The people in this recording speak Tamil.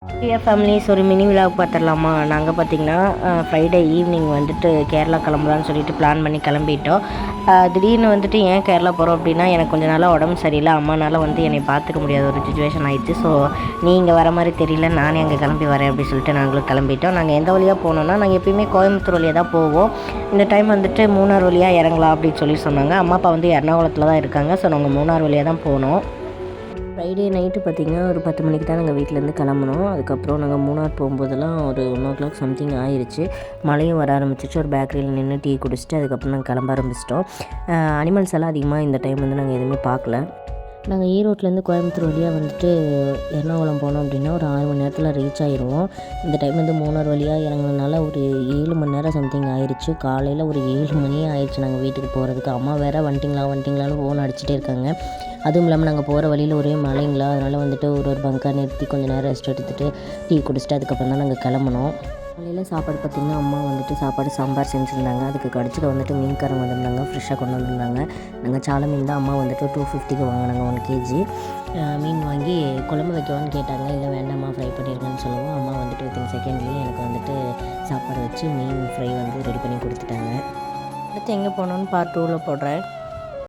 டியர் ஃபேமிலிஸ், ஒரு மினி விலாக் பார்த்துடலாமா? நாங்கள் பார்த்திங்கன்னா ஃப்ரைடே ஈவினிங் வந்துட்டு கேரளா கிளம்பலான்னு சொல்லிட்டு பிளான் பண்ணி கிளம்பிட்டோம். திடீர்னு வந்துட்டு ஏன் கேரளா போகிறோம் அப்படின்னா, எனக்கு கொஞ்சம் நாளாக உடம்பு சரியில்லை. அம்மானால வந்து என்னை பார்த்துக்க முடியாத ஒரு சுச்சுவேஷன் ஆயிடுச்சு. ஸோ நீங்கள் வர மாதிரி தெரியல, நானே அங்கே கிளம்பி வரேன் அப்படின்னு சொல்லிட்டு நாங்களும் கிளம்பிட்டோம். நாங்கள் எந்த வழியாக போனோம்னா, நாங்கள் எப்பயுமே கோயம்புத்தூர் வழியாக தான் போவோம். இந்த டைம் வந்துட்டு மூணார் வழியாக இறங்கலாம் அப்படின்னு சொன்னாங்க. அம்மா அப்பா வந்து எர்ணாகுளத்தில் தான் இருக்காங்க. ஸோ நாங்கள் மூணார் வழியாக தான் போனோம். ஃப்ரைடே நைட்டு பார்த்திங்கன்னா ஒரு 10 மணிக்கு தான் நாங்கள் வீட்டிலேருந்து கிளம்புனோம். அதுக்கப்புறம் நாங்கள் மூணார் போகும்போதெல்லாம் ஒரு 1:00 சம்திங் ஆயிடுச்சு. மழையும் வர ஆரம்பிச்சிச்சு. ஒரு பேக்கரியில் நின்று டீ குடிச்சிட்டு அதுக்கப்புறம் நாங்கள் கிளம்ப ஆரம்பிச்சிட்டோம். அனிமல்ஸ் எல்லாம் அதிகமாக இந்த டைம் வந்து நாங்கள் எதுவுமே பார்க்கல. நாங்கள் ஈரோட்லேருந்து கோயம்புத்தூர் வழியாக வந்துட்டு எர்ணாகுளம் போனோம் அப்படின்னா ஒரு 6 மணி நேரத்தில் ரீச் ஆகிடுவோம். இந்த டைம் வந்து மூணார் வழியாக இறங்குனதுனால ஒரு 7 மணி நேரம் சம்திங் ஆயிடுச்சு. காலையில் ஒரு 7 மணியே ஆயிடுச்சு நாங்கள் வீட்டுக்கு போகிறதுக்கு. அம்மா வேறு வந்துட்டிங்களான்னு ஃபோன் அடிச்சுட்டே இருக்காங்க. அதுவும் இல்லாமல் நாங்கள் போகிற வழியில் ஒரே மழைங்களா, அதனால் வந்துட்டு ஒரு பங்காக நிறுத்தி கொஞ்சம் நேரம் ரெஸ்ட் எடுத்துகிட்டு டீ குடிச்சிட்டு அதுக்கப்புறம் தான் நாங்கள் கிளம்புனோம். காலையில் சாப்பாடு பார்த்திங்கன்னா அம்மா வந்துட்டு சாப்பாடு சாம்பார் செஞ்சுருந்தாங்க. அதுக்கு கடிச்சிக்க வந்துட்டு மீன்காரங்க வந்திருந்தாங்க, ஃப்ரெஷ்ஷாக கொண்டு வந்திருந்தாங்க. நாங்கள் சாலை மீன் தான் அம்மா வந்துட்டு 250க்கு வாங்கினாங்க 1 kg மீன் வாங்கி குழம்பு வைக்கவான்னு கேட்டாங்க. இல்லை வேண்டாம்மா ஃப்ரை பண்ணிடுங்கன்னு சொல்லுவோம். அம்மா வந்துட்டு வித்தின் செகண்ட்லேயே எனக்கு வந்துட்டு சாப்பாடு வச்சு மீன் ஃப்ரை வந்து ரெடி பண்ணி கொடுத்துட்டாங்க. அடுத்து எங்கே போனோன்னு பார்ட் 2ல் போடுறேன்.